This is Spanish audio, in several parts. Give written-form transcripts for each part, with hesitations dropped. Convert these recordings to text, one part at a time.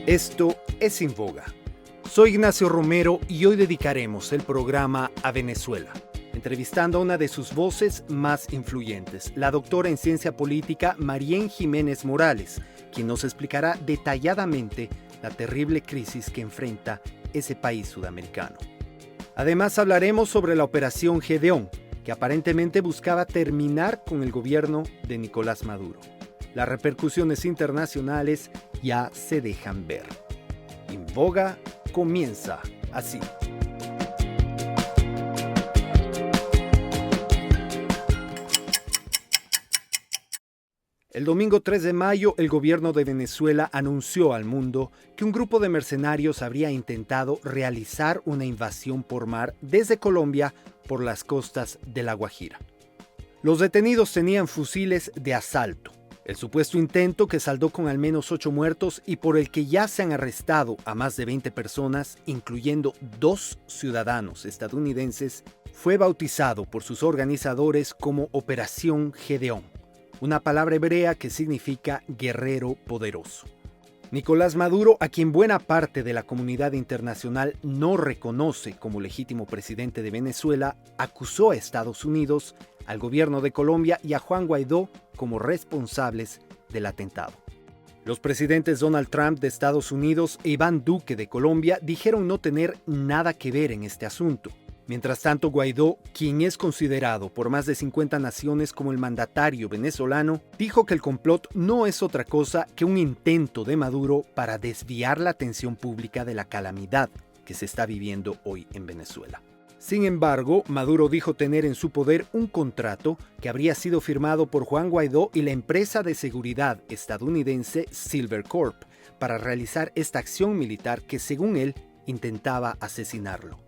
Esto es Sin Boga. Soy Ignacio Romero y hoy dedicaremos el programa a Venezuela, entrevistando a una de sus voces más influyentes, la doctora en ciencia política Marién Jiménez Morales, quien nos explicará detalladamente la terrible crisis que enfrenta ese país sudamericano. Además hablaremos sobre la Operación Gedeón, que aparentemente buscaba terminar con el gobierno de Nicolás Maduro. Las repercusiones internacionales ya se dejan ver. Sin Boga comienza así. El domingo 3 de mayo, el gobierno de Venezuela anunció al mundo que un grupo de mercenarios habría intentado realizar una invasión por mar desde Colombia por las costas de La Guajira. Los detenidos tenían fusiles de asalto. El supuesto intento, que saldó con al menos 8 muertos y por el que ya se han arrestado a más de 20 personas, incluyendo 2 ciudadanos estadounidenses, fue bautizado por sus organizadores como Operación Gedeón, una palabra hebrea que significa guerrero poderoso. Nicolás Maduro, a quien buena parte de la comunidad internacional no reconoce como legítimo presidente de Venezuela, acusó a Estados Unidos, al gobierno de Colombia y a Juan Guaidó como responsables del atentado. Los presidentes Donald Trump de Estados Unidos e Iván Duque de Colombia dijeron no tener nada que ver en este asunto. Mientras tanto, Guaidó, quien es considerado por más de 50 naciones como el mandatario venezolano, dijo que el complot no es otra cosa que un intento de Maduro para desviar la atención pública de la calamidad que se está viviendo hoy en Venezuela. Sin embargo, Maduro dijo tener en su poder un contrato que habría sido firmado por Juan Guaidó y la empresa de seguridad estadounidense Silver Corp para realizar esta acción militar que, según él, intentaba asesinarlo.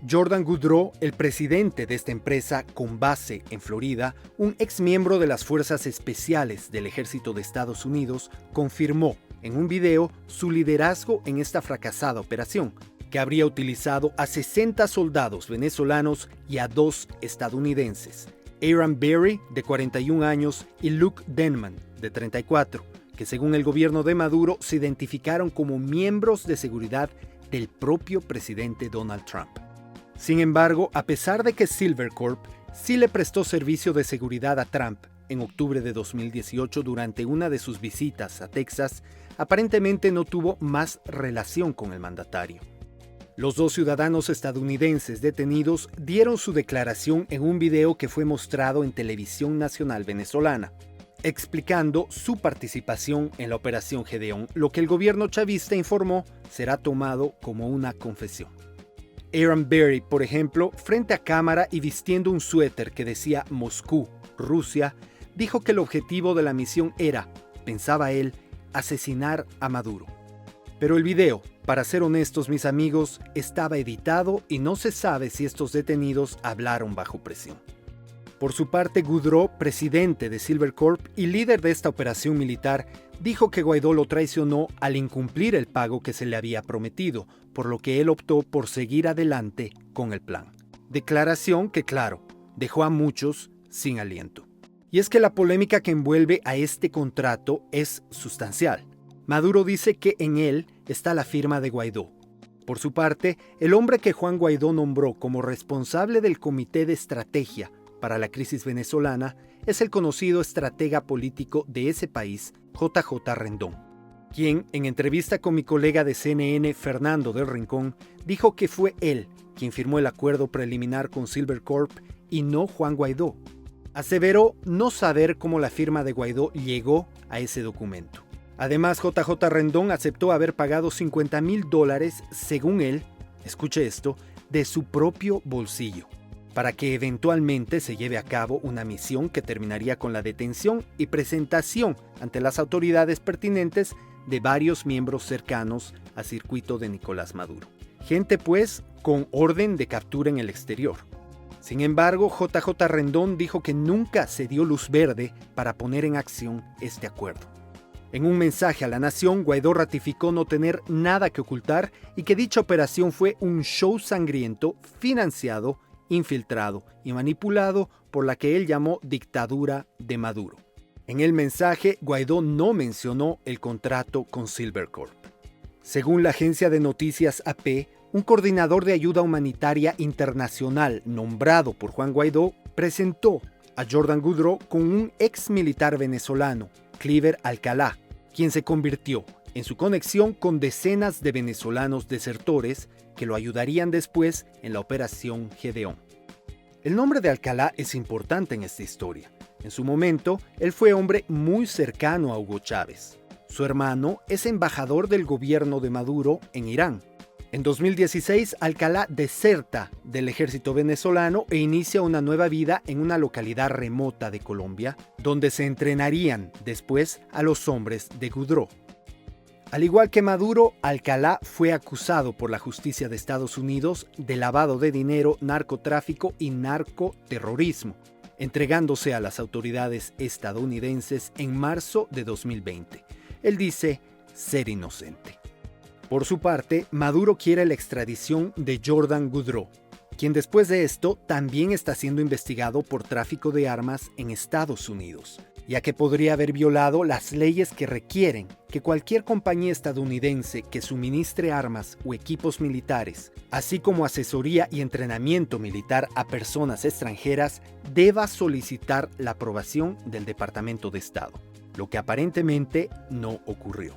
Jordan Goodrow, el presidente de esta empresa con base en Florida, un ex miembro de las Fuerzas Especiales del Ejército de Estados Unidos, confirmó en un video su liderazgo en esta fracasada operación, que habría utilizado a 60 soldados venezolanos y a 2 estadounidenses, Aaron Berry, de 41 años, y Luke Denman, de 34, que según el gobierno de Maduro se identificaron como miembros de seguridad del propio presidente Donald Trump. Sin embargo, a pesar de que Silver Corp sí le prestó servicio de seguridad a Trump en octubre de 2018 durante una de sus visitas a Texas, aparentemente no tuvo más relación con el mandatario. Los 2 ciudadanos estadounidenses detenidos dieron su declaración en un video que fue mostrado en Televisión Nacional Venezolana, explicando su participación en la Operación Gedeón, lo que el gobierno chavista informó será tomado como una confesión. Aaron Berry, por ejemplo, frente a cámara y vistiendo un suéter que decía Moscú, Rusia, dijo que el objetivo de la misión era, pensaba él, asesinar a Maduro. Pero el video, para ser honestos mis amigos, estaba editado y no se sabe si estos detenidos hablaron bajo presión. Por su parte, Goodrow, presidente de Silver Corp y líder de esta operación militar, dijo que Guaidó lo traicionó al incumplir el pago que se le había prometido, por lo que él optó por seguir adelante con el plan. Declaración que, claro, dejó a muchos sin aliento. Y es que la polémica que envuelve a este contrato es sustancial. Maduro dice que en él está la firma de Guaidó. Por su parte, el hombre que Juan Guaidó nombró como responsable del Comité de Estrategia para la crisis venezolana es el conocido estratega político de ese país, JJ Rendón, quien, en entrevista con mi colega de CNN, Fernando del Rincón, dijo que fue él quien firmó el acuerdo preliminar con Silver Corp y no Juan Guaidó. Aseveró no saber cómo la firma de Guaidó llegó a ese documento. Además, JJ Rendón aceptó haber pagado $50,000, según él, escuche esto, de su propio bolsillo, para que eventualmente se lleve a cabo una misión que terminaría con la detención y presentación ante las autoridades pertinentes de varios miembros cercanos al circuito de Nicolás Maduro. Gente pues con orden de captura en el exterior. Sin embargo, JJ Rendón dijo que nunca se dio luz verde para poner en acción este acuerdo. En un mensaje a la nación, Guaidó ratificó no tener nada que ocultar y que dicha operación fue un show sangriento, financiado, infiltrado y manipulado por la que él llamó dictadura de Maduro. En el mensaje, Guaidó no mencionó el contrato con Silvercorp. Según la agencia de noticias AP, un coordinador de ayuda humanitaria internacional nombrado por Juan Guaidó presentó a Jordan Goudreau con un ex militar venezolano, Cliver Alcalá, quien se convirtió en su conexión con decenas de venezolanos desertores que lo ayudarían después en la Operación Gedeón. El nombre de Alcalá es importante en esta historia. En su momento, él fue hombre muy cercano a Hugo Chávez. Su hermano es embajador del gobierno de Maduro en Irán. En 2016, Alcalá deserta del ejército venezolano e inicia una nueva vida en una localidad remota de Colombia, donde se entrenarían después a los hombres de Goudreau. Al igual que Maduro, Alcalá fue acusado por la justicia de Estados Unidos de lavado de dinero, narcotráfico y narcoterrorismo, entregándose a las autoridades estadounidenses en marzo de 2020. Él dice ser inocente. Por su parte, Maduro quiere la extradición de Jordan Goudreau, quien después de esto también está siendo investigado por tráfico de armas en Estados Unidos, ya que podría haber violado las leyes que requieren que cualquier compañía estadounidense que suministre armas o equipos militares, así como asesoría y entrenamiento militar a personas extranjeras, deba solicitar la aprobación del Departamento de Estado, lo que aparentemente no ocurrió.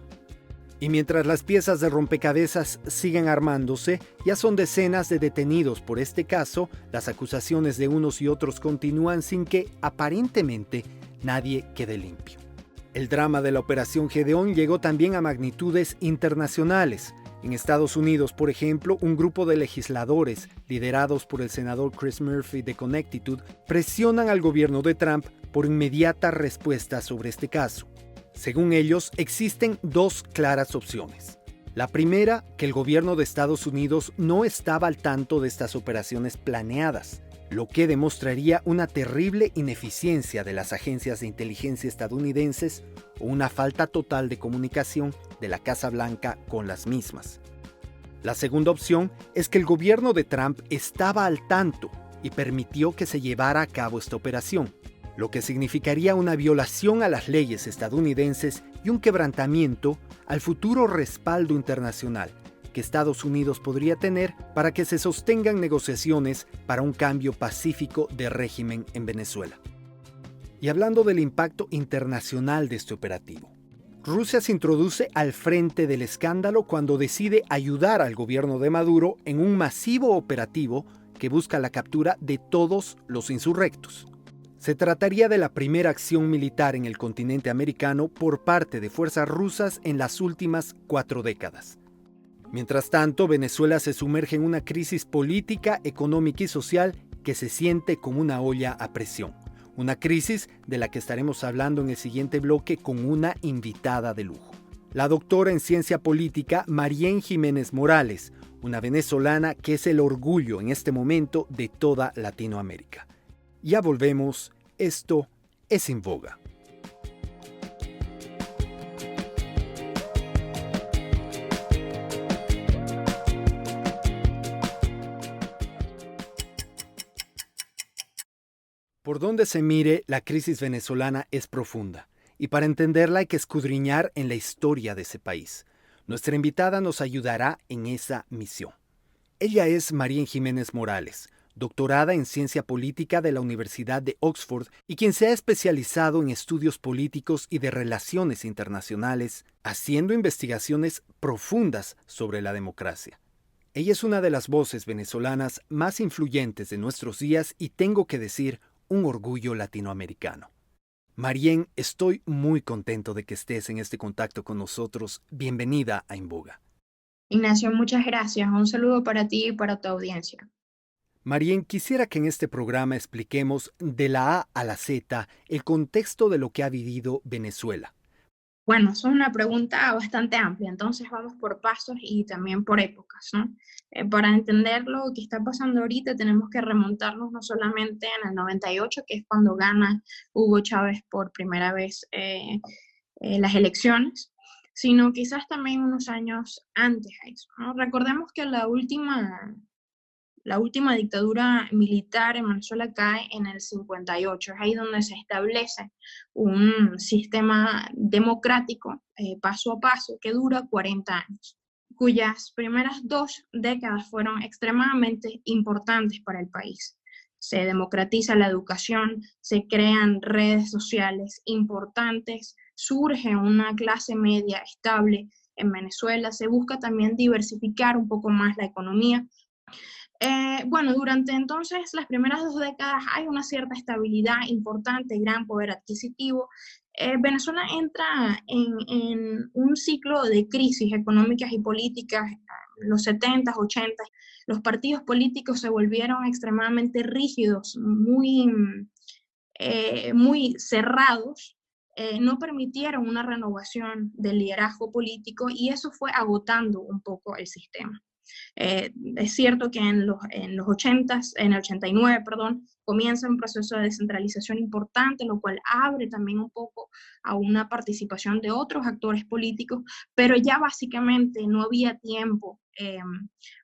Y mientras las piezas de rompecabezas siguen armándose, ya son decenas de detenidos por este caso, las acusaciones de unos y otros continúan sin que, aparentemente, nadie quede limpio. El drama de la Operación Gedeón llegó también a magnitudes internacionales. En Estados Unidos, por ejemplo, un grupo de legisladores, liderados por el senador Chris Murphy de Connecticut, presionan al gobierno de Trump por inmediata respuesta sobre este caso. Según ellos, existen dos claras opciones. La primera, que el gobierno de Estados Unidos no estaba al tanto de estas operaciones planeadas, lo que demostraría una terrible ineficiencia de las agencias de inteligencia estadounidenses o una falta total de comunicación de la Casa Blanca con las mismas. La segunda opción es que el gobierno de Trump estaba al tanto y permitió que se llevara a cabo esta operación, lo que significaría una violación a las leyes estadounidenses y un quebrantamiento al futuro respaldo internacional que Estados Unidos podría tener para que se sostengan negociaciones para un cambio pacífico de régimen en Venezuela. Y hablando del impacto internacional de este operativo, Rusia se introduce al frente del escándalo cuando decide ayudar al gobierno de Maduro en un masivo operativo que busca la captura de todos los insurrectos. Se trataría de la primera acción militar en el continente americano por parte de fuerzas rusas en las últimas 4 décadas. Mientras tanto, Venezuela se sumerge en una crisis política, económica y social que se siente como una olla a presión. Una crisis de la que estaremos hablando en el siguiente bloque con una invitada de lujo. La doctora en ciencia política Marién Jiménez Morales, una venezolana que es el orgullo en este momento de toda Latinoamérica. Ya volvemos, esto es En Boga. Por donde se mire, la crisis venezolana es profunda, y para entenderla hay que escudriñar en la historia de ese país. Nuestra invitada nos ayudará en esa misión. Ella es Marién Jiménez Morales, doctorada en Ciencia Política de la Universidad de Oxford y quien se ha especializado en estudios políticos y de relaciones internacionales, haciendo investigaciones profundas sobre la democracia. Ella es una de las voces venezolanas más influyentes de nuestros días y tengo que decir, un orgullo latinoamericano. Marién, estoy muy contento de que estés en este contacto con nosotros. Bienvenida a En Boga. Ignacio, muchas gracias. Un saludo para ti y para tu audiencia. Marién, quisiera que en este programa expliquemos de la A a la Z el contexto de lo que ha vivido Venezuela. Bueno, eso es una pregunta bastante amplia, entonces vamos por pasos y también por épocas, ¿no? Para entender lo que está pasando ahorita tenemos que remontarnos no solamente en el 98, que es cuando gana Hugo Chávez por primera vez las elecciones, sino quizás también unos años antes a eso, ¿no? Recordemos que La última dictadura militar en Venezuela cae en el 58. Es ahí donde se establece un sistema democrático paso a paso que dura 40 años, cuyas primeras 2 décadas fueron extremadamente importantes para el país. Se democratiza la educación, se crean redes sociales importantes, surge una clase media estable en Venezuela, se busca también diversificar un poco más la economía. Bueno, durante entonces las primeras 2 décadas hay una cierta estabilidad importante, gran poder adquisitivo. Venezuela entra en un ciclo de crisis económicas y políticas, los 70, 80. Los partidos políticos se volvieron extremadamente rígidos, muy cerrados, no permitieron una renovación del liderazgo político y eso fue agotando un poco el sistema. Es cierto que en los 80s, en el 89, perdón, comienza un proceso de descentralización importante, lo cual abre también un poco a una participación de otros actores políticos, pero ya básicamente no había tiempo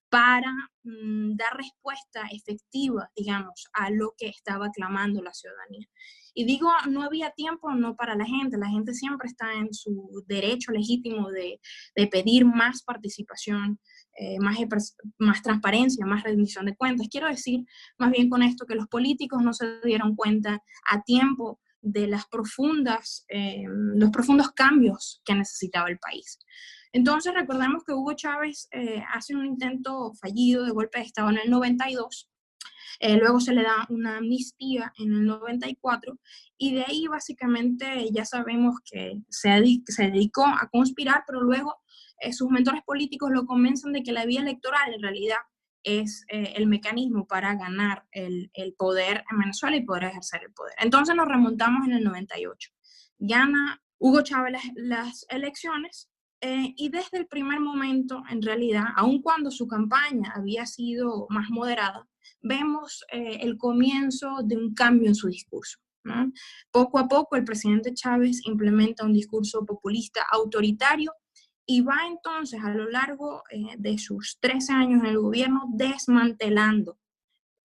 para dar respuesta efectiva, digamos, a lo que estaba clamando la ciudadanía. Y digo, no había tiempo no para la gente siempre está en su derecho legítimo de pedir más participación, más transparencia, más rendición de cuentas. Quiero decir, más bien con esto, que los políticos no se dieron cuenta a tiempo de los profundos cambios que necesitaba el país. Entonces recordemos que Hugo Chávez hace un intento fallido de golpe de Estado en el 92, luego se le da una amnistía en el 94 y de ahí básicamente ya sabemos que se dedicó a conspirar, pero luego sus mentores políticos lo convencen de que la vía electoral en realidad es el mecanismo para ganar el poder en Venezuela y poder ejercer el poder. Entonces nos remontamos en el 98. Gana Hugo Chávez las elecciones y desde el primer momento, en realidad, aun cuando su campaña había sido más moderada, vemos el comienzo de un cambio en su discurso, ¿no? Poco a poco el presidente Chávez implementa un discurso populista autoritario y va entonces a lo largo de sus 13 años en el gobierno desmantelando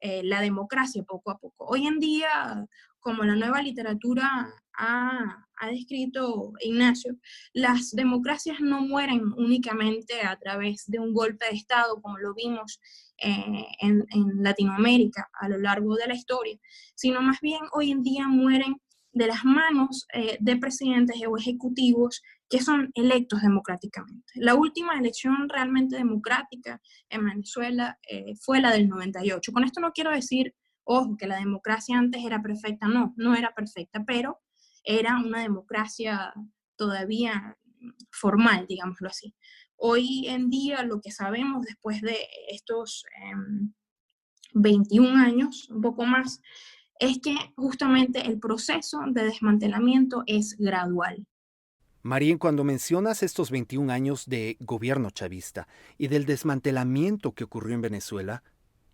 la democracia poco a poco. Hoy en día, como la nueva literatura ha descrito Ignacio, las democracias no mueren únicamente a través de un golpe de Estado, como lo vimos en Latinoamérica a lo largo de la historia, sino más bien hoy en día mueren de las manos de presidentes o ejecutivos que son electos democráticamente. La última elección realmente democrática en Venezuela fue la del 98. Con esto no quiero decir, ojo, que la democracia antes era perfecta, no, no era perfecta, pero era una democracia todavía formal, digámoslo así. Hoy en día lo que sabemos después de estos 21 años, un poco más, es que justamente el proceso de desmantelamiento es gradual. Marín, cuando mencionas estos 21 años de gobierno chavista y del desmantelamiento que ocurrió en Venezuela,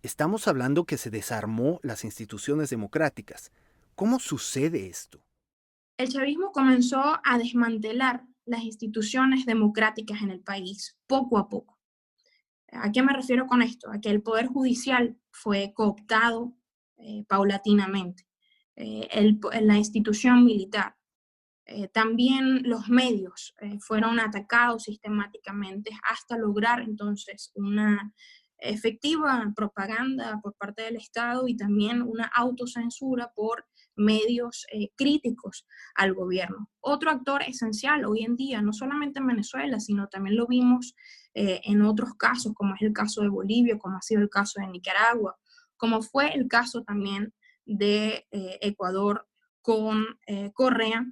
estamos hablando que se desarmó las instituciones democráticas. ¿Cómo sucede esto? El chavismo comenzó a desmantelar las instituciones democráticas en el país poco a poco. ¿A qué me refiero con esto? A que el poder judicial fue cooptado paulatinamente, la institución militar, también los medios fueron atacados sistemáticamente hasta lograr entonces una efectiva propaganda por parte del Estado y también una autocensura por medios críticos al gobierno. Otro actor esencial hoy en día, no solamente en Venezuela, sino también lo vimos en otros casos, como es el caso de Bolivia, como ha sido el caso de Nicaragua, como fue el caso también de Ecuador con Correa.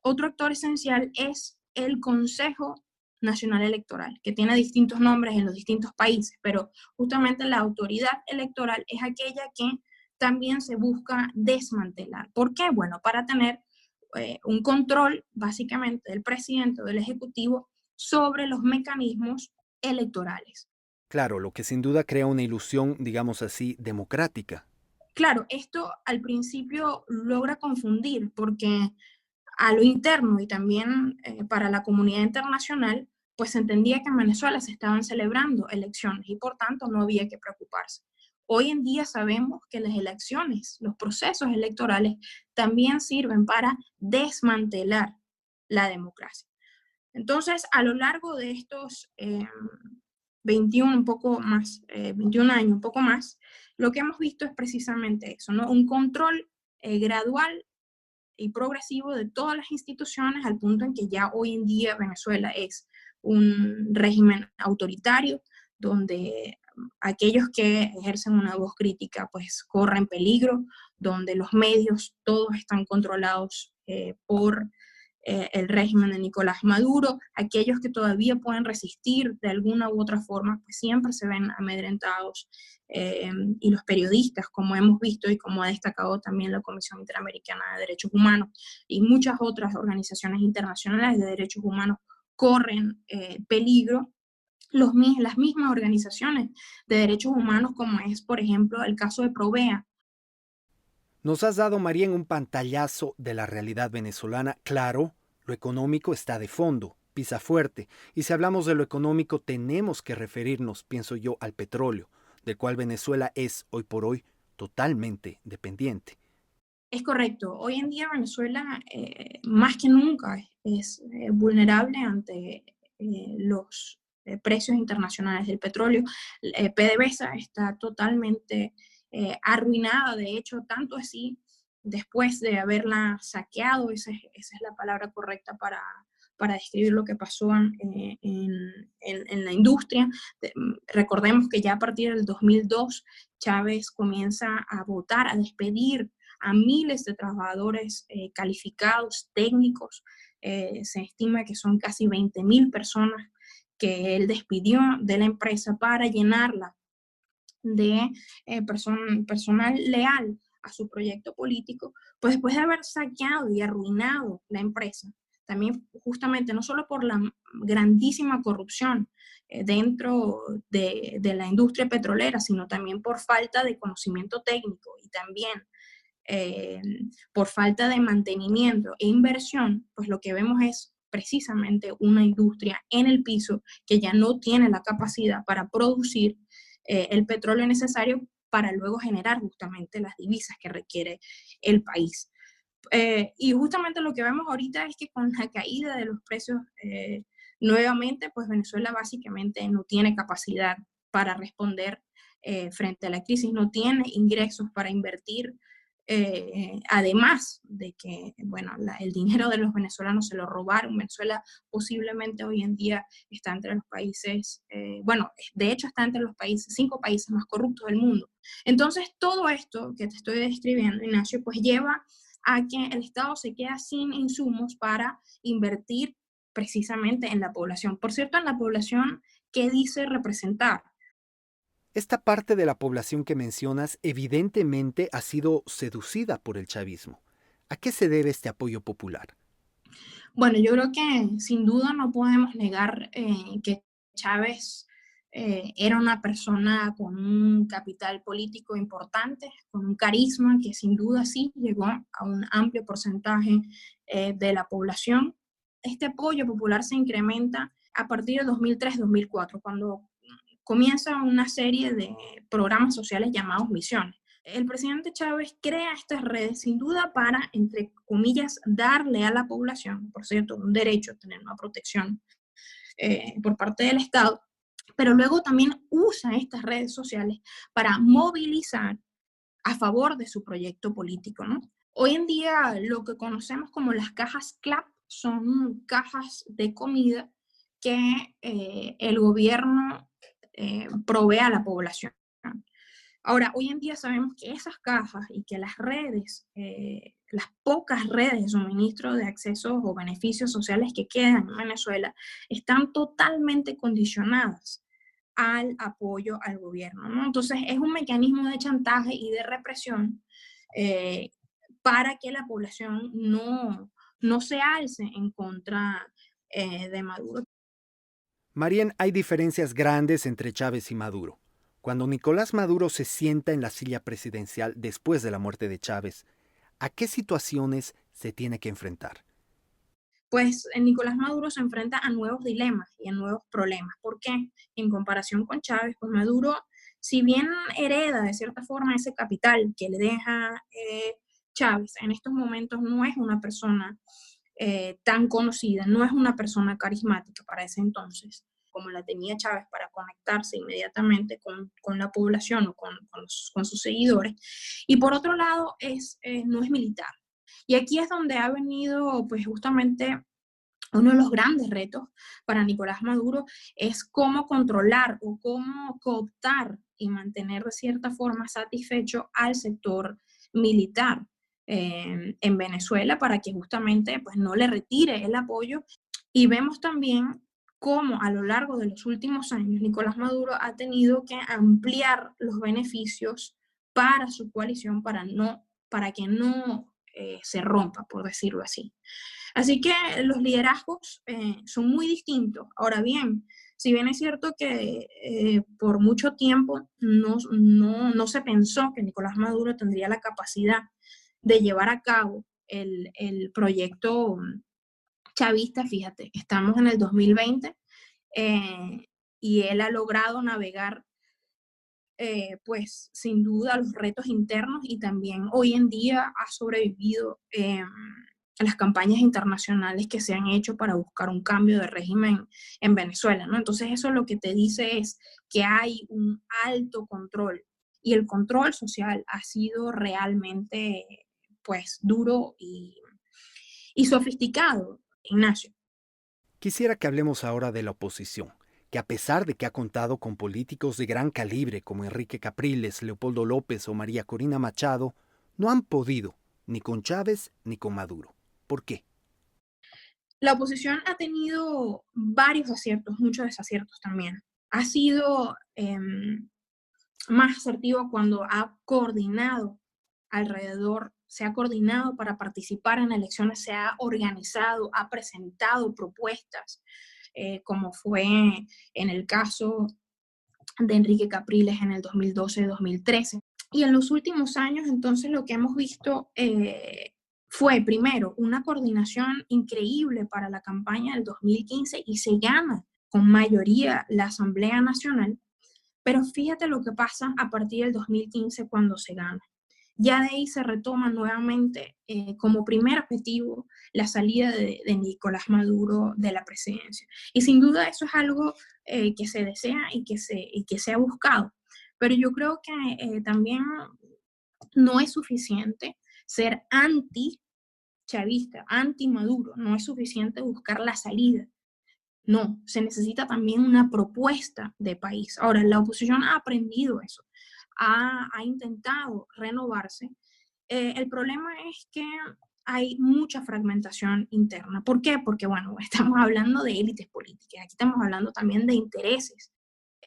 Otro actor esencial es el Consejo Nacional Electoral, que tiene distintos nombres en los distintos países, pero justamente la autoridad electoral es aquella que también se busca desmantelar. ¿Por qué? Bueno, para tener un control básicamente del presidente o del ejecutivo sobre los mecanismos electorales. Claro, lo que sin duda crea una ilusión, digamos así, democrática. Claro, esto al principio logra confundir porque a lo interno y también para la comunidad internacional, pues se entendía que en Venezuela se estaban celebrando elecciones y por tanto no había que preocuparse. Hoy en día sabemos que las elecciones, los procesos electorales también sirven para desmantelar la democracia. Entonces, a lo largo de estos 21, un poco más, 21 años, un poco más, lo que hemos visto es precisamente eso, ¿no? Un control gradual y progresivo de todas las instituciones al punto en que ya hoy en día Venezuela es un régimen autoritario donde aquellos que ejercen una voz crítica pues corren peligro, donde los medios todos están controlados por el régimen de Nicolás Maduro, aquellos que todavía pueden resistir de alguna u otra forma, pues siempre se ven amedrentados, y los periodistas, como hemos visto y como ha destacado también la Comisión Interamericana de Derechos Humanos y muchas otras organizaciones internacionales de derechos humanos, corren peligro. Las mismas organizaciones de derechos humanos, como es, por ejemplo, el caso de Provea. Nos has dado, María, en un pantallazo de la realidad venezolana. Claro, lo económico está de fondo, pisa fuerte, y si hablamos de lo económico tenemos que referirnos, pienso yo, al petróleo, del cual Venezuela es, hoy por hoy, totalmente dependiente. Es correcto. Hoy en día Venezuela, más que nunca, es vulnerable ante los precios internacionales del petróleo. PDVSA está totalmente arruinada, de hecho, tanto así, después de haberla saqueado, esa es la palabra correcta para describir lo que pasó en la industria. Recordemos que ya a partir del 2002, Chávez comienza a votar, a despedir a miles de trabajadores calificados, técnicos. Se estima que son casi 20.000 personas que él despidió de la empresa para llenarla de personal leal a su proyecto político, pues después de haber saqueado y arruinado la empresa, también justamente no solo por la grandísima corrupción dentro de la industria petrolera, sino también por falta de conocimiento técnico y también eh, por falta de mantenimiento e inversión, pues lo que vemos es precisamente una industria en el piso que ya no tiene la capacidad para producir el petróleo necesario para luego generar justamente las divisas que requiere el país. Y justamente lo que vemos ahorita es que con la caída de los precios, nuevamente, pues Venezuela básicamente no tiene capacidad para responder frente a la crisis, no tiene ingresos para invertir, además de que, bueno, el dinero de los venezolanos se lo robaron. Venezuela posiblemente hoy en día está entre los países, bueno, de hecho está entre los países, 5 países más corruptos del mundo. Entonces, todo esto que te estoy describiendo, Ignacio, pues lleva a que el Estado se queda sin insumos para invertir precisamente en la población. Por cierto, en la población que dice representar. Esta parte de la población que mencionas evidentemente ha sido seducida por el chavismo. ¿A qué se debe este apoyo popular? Bueno, yo creo que sin duda no podemos negar que Chávez era una persona con un capital político importante, con un carisma que sin duda sí llegó a un amplio porcentaje de la población. Este apoyo popular se incrementa a partir de 2003-2004, cuando comienza una serie de programas sociales llamados misiones. El presidente Chávez crea estas redes sin duda para, entre comillas, darle a la población, por cierto, un derecho a tener una protección por parte del Estado, pero luego también usa estas redes sociales para movilizar a favor de su proyecto político, ¿no? Hoy en día lo que conocemos como las cajas CLAP son cajas de comida que el gobierno provee a la población. Ahora, hoy en día sabemos que esas cajas y que las redes, las pocas redes de suministro de accesos o beneficios sociales que quedan en Venezuela, están totalmente condicionadas al apoyo al gobierno, ¿no? Entonces, es un mecanismo de chantaje y de represión eh, para que la población no se alce en contra de Maduro. Marien, hay diferencias grandes entre Chávez y Maduro. Cuando Nicolás Maduro se sienta en la silla presidencial después de la muerte de Chávez, ¿a qué situaciones se tiene que enfrentar? Pues Nicolás Maduro se enfrenta a nuevos dilemas y a nuevos problemas. ¿Por qué? En comparación con Chávez, pues Maduro si bien hereda de cierta forma ese capital que le deja Chávez, en estos momentos no es una persona tan conocida, no es una persona carismática para ese entonces, como la tenía Chávez para conectarse inmediatamente con la población o con sus seguidores. Y por otro lado, no es militar. Y aquí es donde ha venido, pues justamente, uno de los grandes retos para Nicolás Maduro es cómo controlar o cómo cooptar y mantener de cierta forma satisfecho al sector militar en Venezuela para que justamente pues, no le retire el apoyo. Y vemos también cómo a lo largo de los últimos años Nicolás Maduro ha tenido que ampliar los beneficios para su coalición para que no se rompa, por decirlo así. Así que los liderazgos son muy distintos. Ahora bien, si bien es cierto que por mucho tiempo no se pensó que Nicolás Maduro tendría la capacidad de llevar a cabo el proyecto chavista, fíjate, estamos en el 2020 y él ha logrado navegar pues sin duda los retos internos y también hoy en día ha sobrevivido a las campañas internacionales que se han hecho para buscar un cambio de régimen en Venezuela, ¿no? Entonces eso lo que te dice es que hay un alto control y el control social ha sido realmente pues duro y sofisticado, Ignacio. Quisiera que hablemos ahora de la oposición, que a pesar de que ha contado con políticos de gran calibre como Enrique Capriles, Leopoldo López o María Corina Machado, no han podido, ni con Chávez ni con Maduro. ¿Por qué? La oposición ha tenido varios aciertos, muchos desaciertos también. Ha sido más asertivo cuando ha coordinado alrededor, se ha coordinado para participar en elecciones, se ha organizado, ha presentado propuestas, como fue en el caso de Enrique Capriles en el 2012-2013. Y en los últimos años, entonces, lo que hemos visto fue, primero, una coordinación increíble para la campaña del 2015 y se gana con mayoría la Asamblea Nacional, pero fíjate lo que pasa a partir del 2015 cuando se gana. Ya de ahí se retoma nuevamente como primer objetivo la salida de Nicolás Maduro de la presidencia. Y sin duda eso es algo que se desea y que se ha buscado. Pero yo creo que también no es suficiente ser anti-chavista, anti-Maduro. No es suficiente buscar la salida. No, se necesita también una propuesta de país. Ahora, la oposición ha aprendido eso, ha intentado renovarse. El problema es que hay mucha fragmentación interna. ¿Por qué? Porque, bueno, estamos hablando de élites políticas, aquí estamos hablando también de intereses.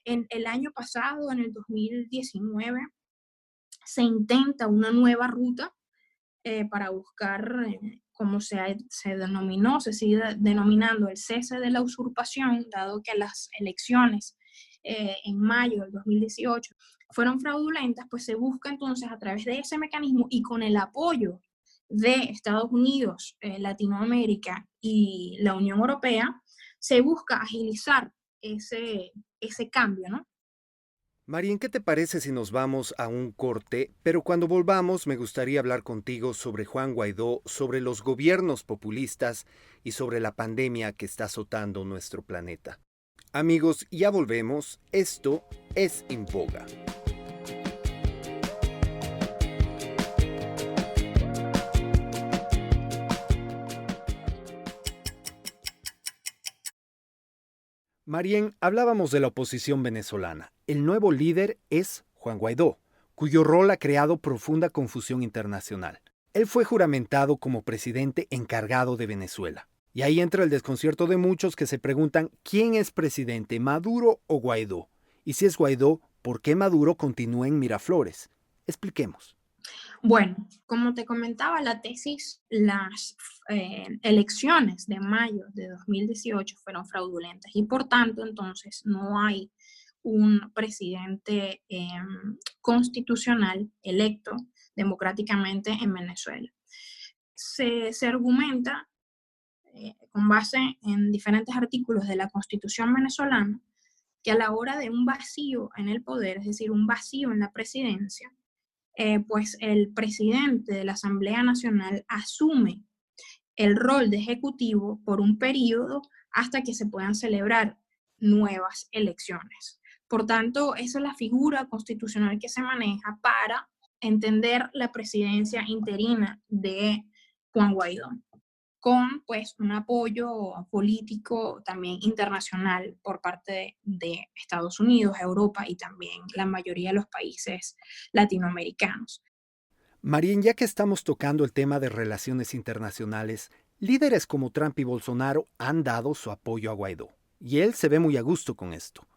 En el año pasado, en el 2019, se intenta una nueva ruta para buscar, como se denominó, se sigue denominando el cese de la usurpación, dado que las elecciones en mayo del 2018 fueron fraudulentas, pues se busca entonces a través de ese mecanismo y con el apoyo de Estados Unidos, Latinoamérica y la Unión Europea, se busca agilizar ese cambio, ¿no? Marien, ¿qué te parece si nos vamos a un corte? Pero cuando volvamos me gustaría hablar contigo sobre Juan Guaidó, sobre los gobiernos populistas y sobre la pandemia que está azotando nuestro planeta. Amigos, ya volvemos. Esto es En Boga. Marien, hablábamos de la oposición venezolana. El nuevo líder es Juan Guaidó, cuyo rol ha creado profunda confusión internacional. Él fue juramentado como presidente encargado de Venezuela. Y ahí entra el desconcierto de muchos que se preguntan quién es presidente, Maduro o Guaidó. Y si es Guaidó, ¿por qué Maduro continúa en Miraflores? Expliquemos. Bueno, como te comentaba, la tesis, las elecciones de mayo de 2018 fueron fraudulentas y por tanto entonces no hay un presidente constitucional electo democráticamente en Venezuela. Se argumenta con base en diferentes artículos de la Constitución venezolana que a la hora de un vacío en el poder, es decir, un vacío en la presidencia, pues el presidente de la Asamblea Nacional asume el rol de ejecutivo por un periodo hasta que se puedan celebrar nuevas elecciones. Por tanto, esa es la figura constitucional que se maneja para entender la presidencia interina de Juan Guaidó, con pues un apoyo político también internacional por parte de Estados Unidos, Europa y también la mayoría de los países latinoamericanos. Marín, ya que estamos tocando el tema de relaciones internacionales, líderes como Trump y Bolsonaro han dado su apoyo a Guaidó, y él se ve muy a gusto con esto.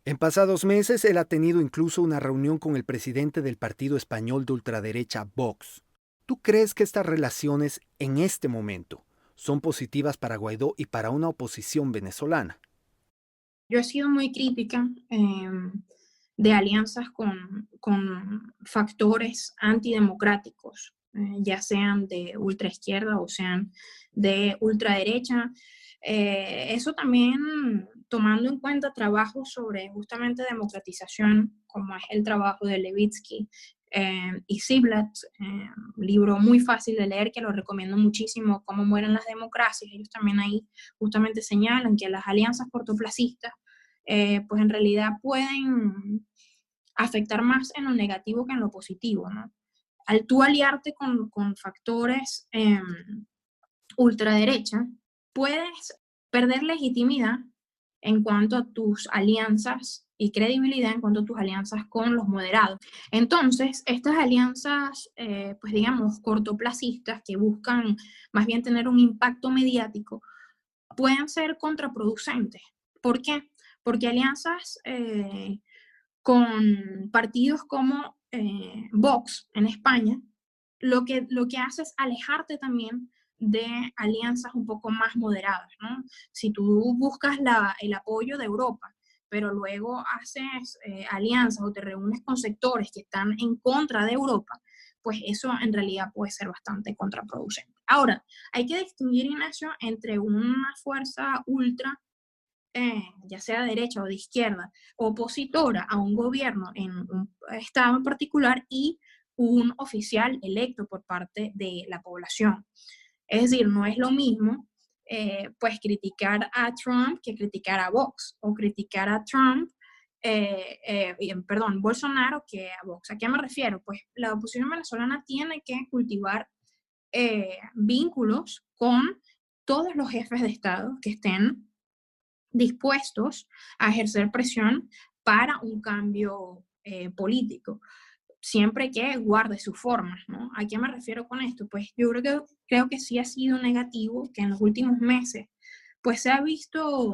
En pasados meses, él ha tenido incluso una reunión con el presidente del partido español de ultraderecha Vox. ¿Tú crees que estas relaciones en este momento son positivas para Guaidó y para una oposición venezolana? Yo he sido muy crítica de alianzas con factores antidemocráticos, ya sean de ultraizquierda o sean de ultraderecha. Eso también tomando en cuenta trabajos sobre justamente democratización, como es el trabajo de Levitsky y Ziblatt, libro muy fácil de leer que lo recomiendo muchísimo, Cómo mueren las democracias. Ellos también ahí justamente señalan que las alianzas cortoplacistas pues en realidad pueden afectar más en lo negativo que en lo positivo, ¿no? Al tú aliarte con factores ultraderecha, puedes perder legitimidad en cuanto a tus alianzas y credibilidad en cuanto a tus alianzas con los moderados. Entonces, estas alianzas, pues digamos, cortoplacistas que buscan más bien tener un impacto mediático, pueden ser contraproducentes. ¿Por qué? Porque alianzas con partidos como Vox en España, lo que hace es alejarte también de alianzas un poco más moderadas, ¿no? Si tú buscas el apoyo de Europa, pero luego haces alianzas o te reúnes con sectores que están en contra de Europa, pues eso en realidad puede ser bastante contraproducente. Ahora, hay que distinguir, Ignacio, entre una fuerza ultra ya sea de derecha o de izquierda, opositora a un gobierno en un estado en particular y un oficial electo por parte de la población. Es decir, no es lo mismo pues criticar a Trump que criticar a Vox o criticar a Trump, perdón, Bolsonaro que a Vox. ¿A qué me refiero? Pues la oposición venezolana tiene que cultivar vínculos con todos los jefes de Estado que estén dispuestos a ejercer presión para un cambio político, siempre que guarde sus formas, ¿no? ¿A qué me refiero con esto? Pues yo creo que sí ha sido negativo que en los últimos meses pues se ha visto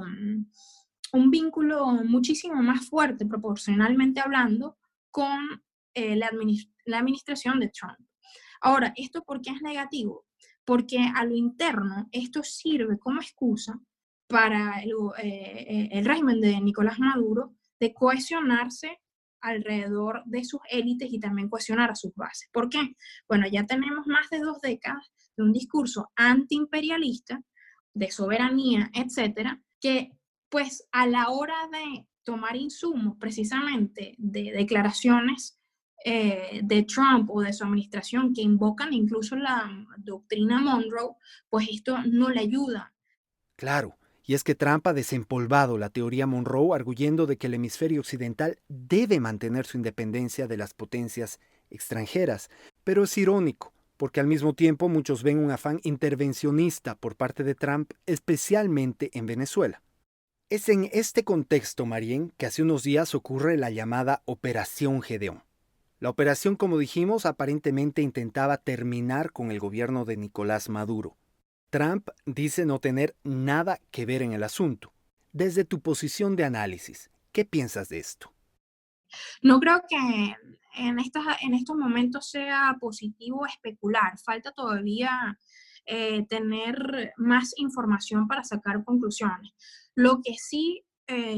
un vínculo muchísimo más fuerte, proporcionalmente hablando, con la administración de Trump. Ahora, ¿esto por qué es negativo? Porque a lo interno esto sirve como excusa para el régimen de Nicolás Maduro de cohesionarse alrededor de sus élites y también cohesionar a sus bases. ¿Por qué? Bueno, ya tenemos más de 2 décadas de un discurso antiimperialista, de soberanía, etcétera, que pues a la hora de tomar insumos precisamente de declaraciones de Trump o de su administración que invocan incluso la doctrina Monroe, pues esto no le ayuda. Claro, y es que Trump ha desempolvado la teoría Monroe arguyendo de que el hemisferio occidental debe mantener su independencia de las potencias extranjeras. Pero es irónico, porque al mismo tiempo muchos ven un afán intervencionista por parte de Trump, especialmente en Venezuela. Es en este contexto, Marien, que hace unos días ocurre la llamada Operación Gedeón. La operación, como dijimos, aparentemente intentaba terminar con el gobierno de Nicolás Maduro. Trump dice no tener nada que ver en el asunto. Desde tu posición de análisis, ¿qué piensas de esto? No creo que en estos momentos sea positivo especular. Falta todavía tener más información para sacar conclusiones. Lo que sí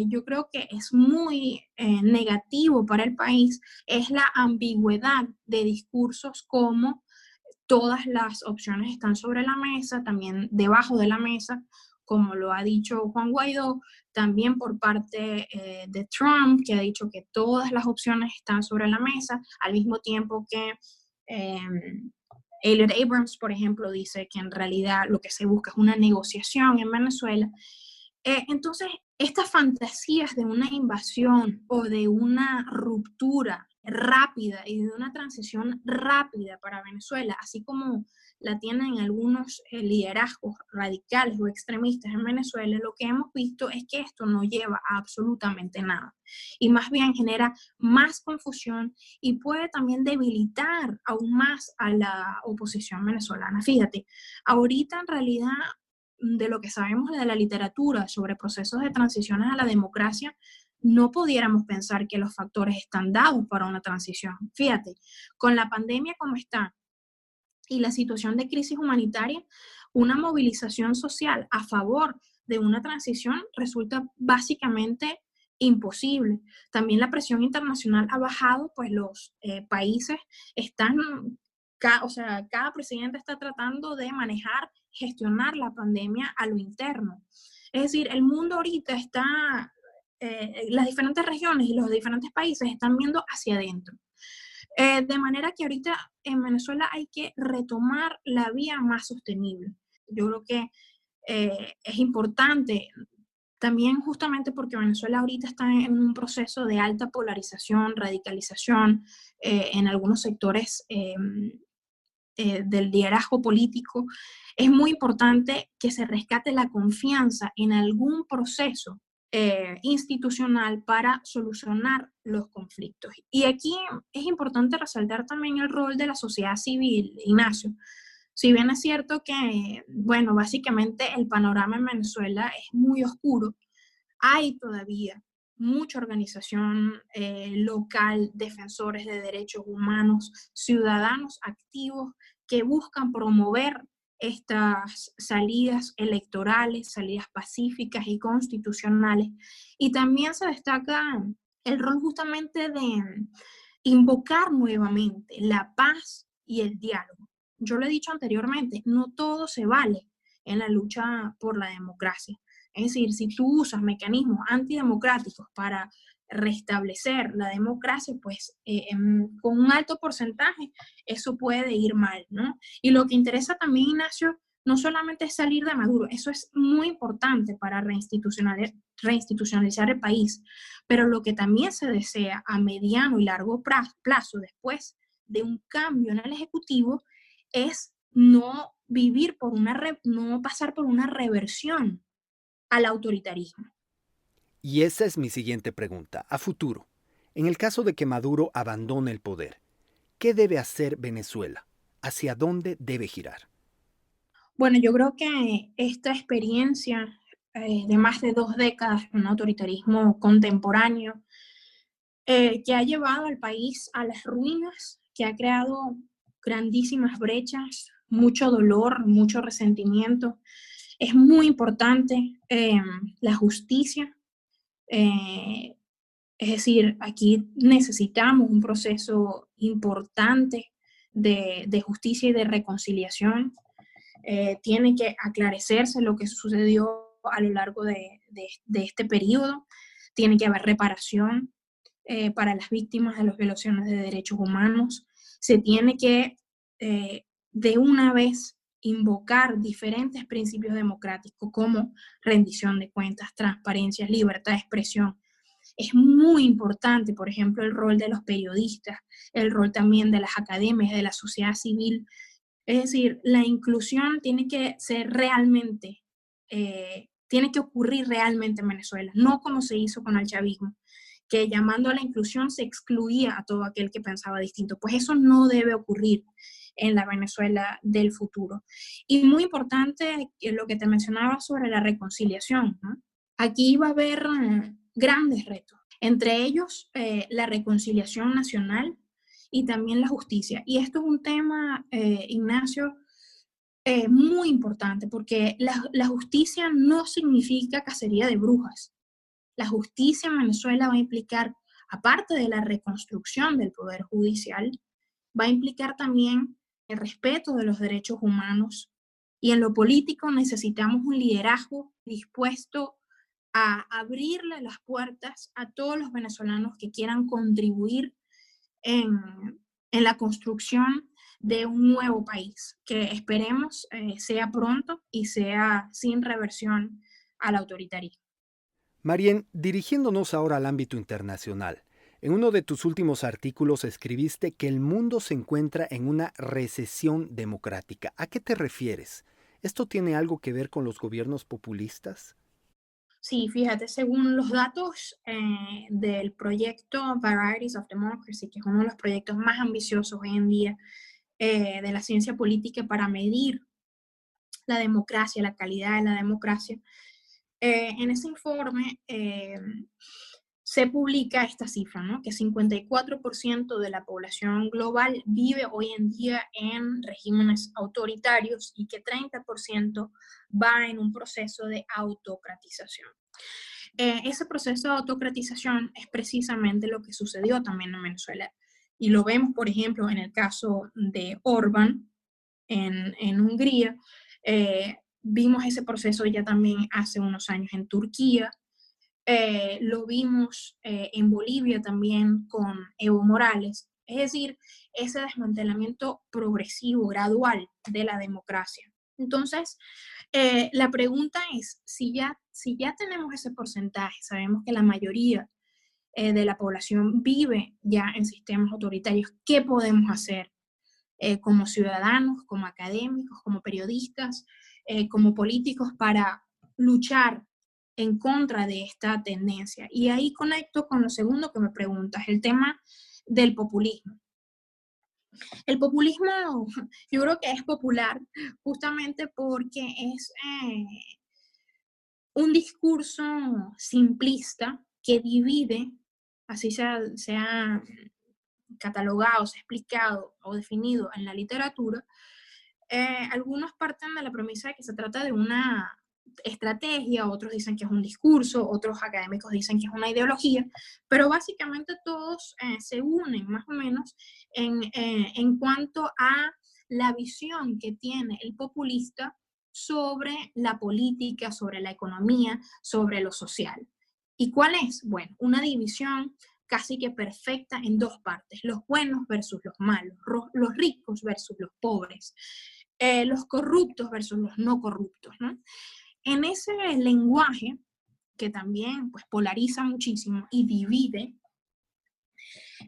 yo creo que es muy negativo para el país es la ambigüedad de discursos como todas las opciones están sobre la mesa, también debajo de la mesa, como lo ha dicho Juan Guaidó, también por parte de Trump, que ha dicho que todas las opciones están sobre la mesa, al mismo tiempo que eh, Elliot Abrams, por ejemplo, dice que en realidad lo que se busca es una negociación en Venezuela. Entonces, estas fantasías de una invasión o de una ruptura rápida y de una transición rápida para Venezuela, así como la tienen algunos liderazgos radicales o extremistas en Venezuela, lo que hemos visto es que esto no lleva a absolutamente nada y más bien genera más confusión y puede también debilitar aún más a la oposición venezolana. Fíjate, ahorita en realidad de lo que sabemos de la literatura sobre procesos de transiciones a la democracia, no pudiéramos pensar que los factores están dados para una transición. Fíjate, con la pandemia como está y la situación de crisis humanitaria, una movilización social a favor de una transición resulta básicamente imposible. También la presión internacional ha bajado, pues los países están, o sea, cada presidente está tratando de manejar, gestionar la pandemia a lo interno. Es decir, el mundo ahorita está, las diferentes regiones y los diferentes países están viendo hacia adentro. De manera que ahorita en Venezuela hay que retomar la vía más sostenible. Yo creo que es importante también justamente porque Venezuela ahorita está en un proceso de alta polarización, radicalización en algunos sectores del liderazgo político. Es muy importante que se rescate la confianza en algún proceso institucional para solucionar los conflictos. Y aquí es importante resaltar también el rol de la sociedad civil, Ignacio. Si bien es cierto que, bueno, básicamente el panorama en Venezuela es muy oscuro, hay todavía mucha organización local, defensores de derechos humanos, ciudadanos activos que buscan promover estas salidas electorales, salidas pacíficas y constitucionales. Y también se destaca el rol justamente de invocar nuevamente la paz y el diálogo. Yo lo he dicho anteriormente, no todo se vale en la lucha por la democracia. Es decir, si tú usas mecanismos antidemocráticos para restablecer la democracia, pues con un alto porcentaje eso puede ir mal, ¿no? Y lo que interesa también, Ignacio, no solamente es salir de Maduro, eso es muy importante para reinstitucionalizar el país, pero lo que también se desea a mediano y largo plazo después de un cambio en el Ejecutivo es no vivir por no pasar por una reversión al autoritarismo. Y esa es mi siguiente pregunta, a futuro. En el caso de que Maduro abandone el poder, ¿qué debe hacer Venezuela? ¿Hacia dónde debe girar? Bueno, yo creo que esta experiencia de más de 2 décadas de un autoritarismo contemporáneo que ha llevado al país a las ruinas, que ha creado grandísimas brechas, mucho dolor, mucho resentimiento. Es muy importante la justicia. Eh, es decir, aquí necesitamos un proceso importante de justicia y de reconciliación. Tiene que aclarecerse lo que sucedió a lo largo de este periodo. Tiene que haber reparación para las víctimas de las violaciones de derechos humanos. Se tiene que de una vez invocar diferentes principios democráticos como rendición de cuentas, transparencia, libertad de expresión. Es muy importante, por ejemplo, el rol de los periodistas, el rol también de las academias, de la sociedad civil. Es decir, la inclusión tiene que ser realmente, tiene que ocurrir realmente en Venezuela, no como se hizo con el chavismo, que llamando a la inclusión se excluía a todo aquel que pensaba distinto. Pues eso no debe ocurrir en la Venezuela del futuro. Y muy importante lo que te mencionaba sobre la reconciliación, ¿no? Aquí va a haber grandes retos, entre ellos la reconciliación nacional y también la justicia. Y esto es un tema, Ignacio, muy importante porque la justicia no significa cacería de brujas. La justicia en Venezuela va a implicar, aparte de la reconstrucción del poder judicial, va a implicar también el respeto de los derechos humanos Y en lo político necesitamos un liderazgo dispuesto a abrirle las puertas a todos los venezolanos que quieran contribuir en la construcción de un nuevo país, que esperemos sea pronto y sea sin reversión al autoritarismo. Marien, dirigiéndonos ahora al ámbito internacional, en uno de tus últimos artículos escribiste que el mundo se encuentra en una recesión democrática. ¿A qué te refieres? ¿Esto tiene algo que ver con los gobiernos populistas? Sí, fíjate, según los datos del proyecto Varieties of Democracy, que es uno de los proyectos más ambiciosos hoy en día de la ciencia política para medir la democracia, la calidad de la democracia, en ese informe se publica esta cifra, ¿no? Que 54% de la población global vive hoy en día en regímenes autoritarios y que 30% va en un proceso de autocratización. Ese proceso de autocratización es precisamente lo que sucedió también en Venezuela. Y lo vemos, por ejemplo, en el caso de Orbán en Hungría. Vimos ese proceso ya también hace unos años en Turquía. Lo vimos en Bolivia también con Evo Morales. Es decir, ese desmantelamiento progresivo, gradual de la democracia. Entonces, la pregunta es, si ya tenemos ese porcentaje, sabemos que la mayoría de la población vive ya en sistemas autoritarios, ¿qué podemos hacer como ciudadanos, como académicos, como periodistas, como políticos para luchar en contra de esta tendencia? Y ahí conecto con lo segundo que me preguntas, el tema del populismo. El populismo yo creo que es popular justamente porque es un discurso simplista que divide, así sea catalogado, se ha explicado o definido en la literatura. Algunos parten de la premisa de que se trata de una estrategia, otros dicen que es un discurso, otros académicos dicen que es una ideología, pero básicamente todos se unen más o menos en cuanto a la visión que tiene el populista sobre la política, sobre la economía, sobre lo social. ¿Y cuál es? Bueno, una división casi que perfecta en dos partes, los buenos versus los malos, los ricos versus los pobres, los corruptos versus los no corruptos, ¿no? En ese lenguaje que también pues, polariza muchísimo y divide,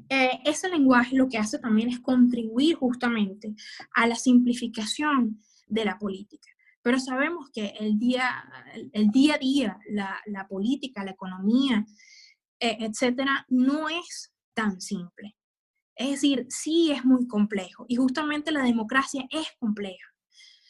ese lenguaje lo que hace también es contribuir justamente a la simplificación de la política. Pero sabemos que el día a día, la política, la economía, etcétera, no es tan simple. Es decir, sí es muy complejo y justamente la democracia es compleja.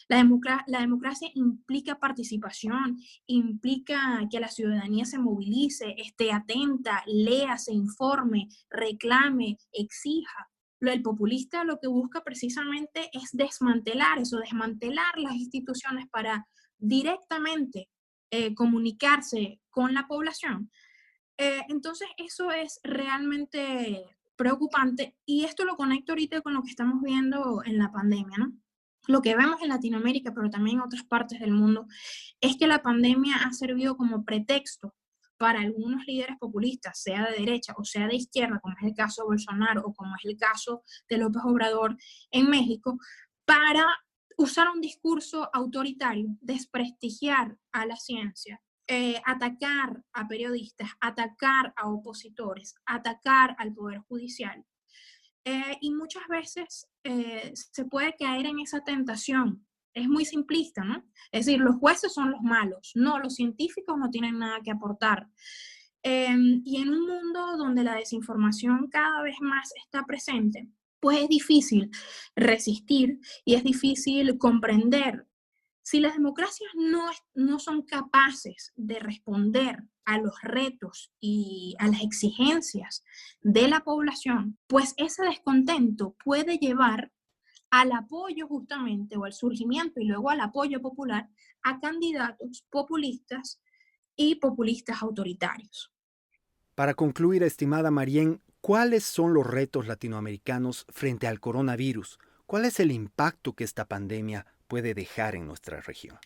La democracia implica participación, implica que la ciudadanía se movilice, esté atenta, lea, se informe, reclame, exija. El populista lo que busca precisamente es desmantelar eso, desmantelar las instituciones para directamente comunicarse con la población. Entonces, eso es realmente preocupante y esto lo conecto ahorita con lo que estamos viendo en la pandemia, ¿no? Lo que vemos en Latinoamérica, pero también en otras partes del mundo, es que la pandemia ha servido como pretexto para algunos líderes populistas, sea de derecha o sea de izquierda, como es el caso de Bolsonaro o como es el caso de López Obrador en México, para usar un discurso autoritario, desprestigiar a la ciencia, atacar a periodistas, atacar a opositores, atacar al Poder Judicial. Y muchas veces se puede caer en esa tentación. Es muy simplista, ¿no? Es decir, los jueces son los malos. No, los científicos no tienen nada que aportar. Y en un mundo donde la desinformación cada vez más está presente, pues es difícil resistir y es difícil comprender si las democracias no son capaces de responder a los retos y a las exigencias de la población, pues ese descontento puede llevar al apoyo justamente o al surgimiento y luego al apoyo popular a candidatos populistas y populistas autoritarios. Para concluir, estimada Marien, ¿cuáles son los retos latinoamericanos frente al coronavirus? ¿Cuál es el impacto que esta pandemia puede dejar en nuestra región?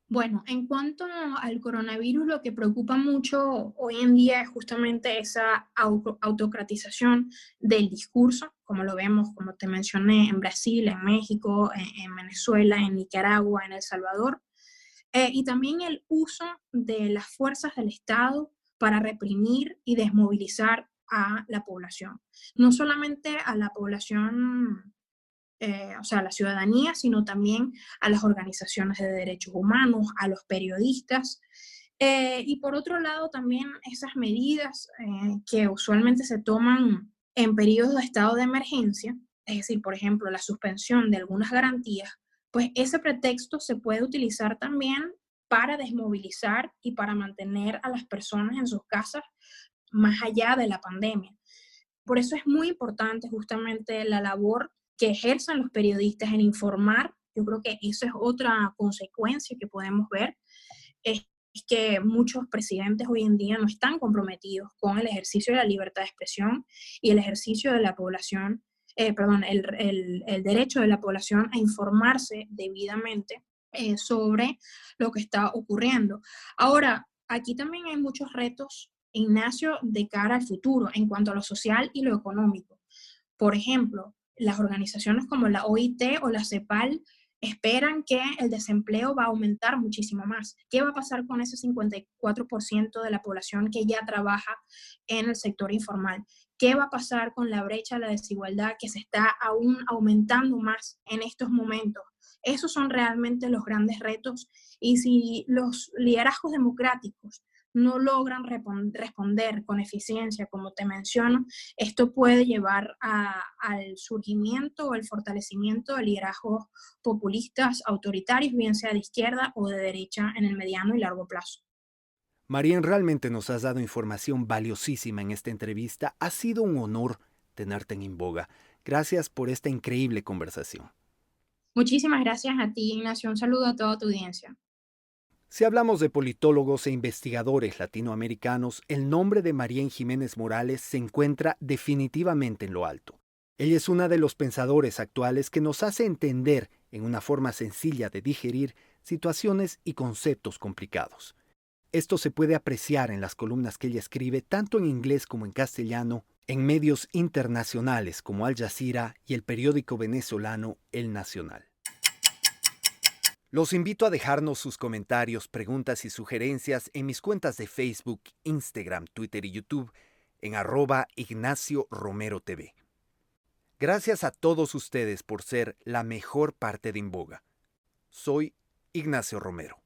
Bueno, en cuanto al coronavirus, lo que preocupa mucho hoy en día es justamente esa autocratización del discurso, como lo vemos, como te mencioné, en Brasil, en México, en Venezuela, en Nicaragua, en El Salvador, y también el uso de las fuerzas del Estado para reprimir y desmovilizar a la población. No solamente a la población, o sea, a la ciudadanía, sino también a las organizaciones de derechos humanos, a los periodistas. Y por otro lado, también esas medidas que usualmente se toman en periodos de estado de emergencia, es decir, por ejemplo, la suspensión de algunas garantías, pues ese pretexto se puede utilizar también para desmovilizar y para mantener a las personas en sus casas más allá de la pandemia. Por eso es muy importante justamente la labor que ejerzan los periodistas en informar. Yo creo que eso es otra consecuencia que podemos ver, es que muchos presidentes hoy en día no están comprometidos con el ejercicio de la libertad de expresión y el ejercicio de la población, el derecho de la población a informarse debidamente sobre lo que está ocurriendo. Ahora, aquí también hay muchos retos, Ignacio, de cara al futuro en cuanto a lo social y lo económico. Por ejemplo, las organizaciones como la OIT o la CEPAL esperan que el desempleo va a aumentar muchísimo más. ¿Qué va a pasar con ese 54% de la población que ya trabaja en el sector informal? ¿Qué va a pasar con la brecha, la desigualdad que se está aún aumentando más en estos momentos? Esos son realmente los grandes retos, y si los liderazgos democráticos no logran responder con eficiencia, como te menciono, esto puede llevar al surgimiento o el fortalecimiento de liderazgos populistas, autoritarios, bien sea de izquierda o de derecha, en el mediano y largo plazo. Marien, realmente nos has dado información valiosísima en esta entrevista. Ha sido un honor tenerte en Inboga. Gracias por esta increíble conversación. Muchísimas gracias a ti, Ignacio. Un saludo a toda tu audiencia. Si hablamos de politólogos e investigadores latinoamericanos, el nombre de Marien Jiménez Morales se encuentra definitivamente en lo alto. Ella es una de los pensadores actuales que nos hace entender, en una forma sencilla de digerir, situaciones y conceptos complicados. Esto se puede apreciar en las columnas que ella escribe tanto en inglés como en castellano, en medios internacionales como Al Jazeera y el periódico venezolano El Nacional. Los invito a dejarnos sus comentarios, preguntas y sugerencias en mis cuentas de Facebook, Instagram, Twitter y YouTube en @IgnacioRomeroTV. Gracias a todos ustedes por ser la mejor parte de Inboga. Soy Ignacio Romero.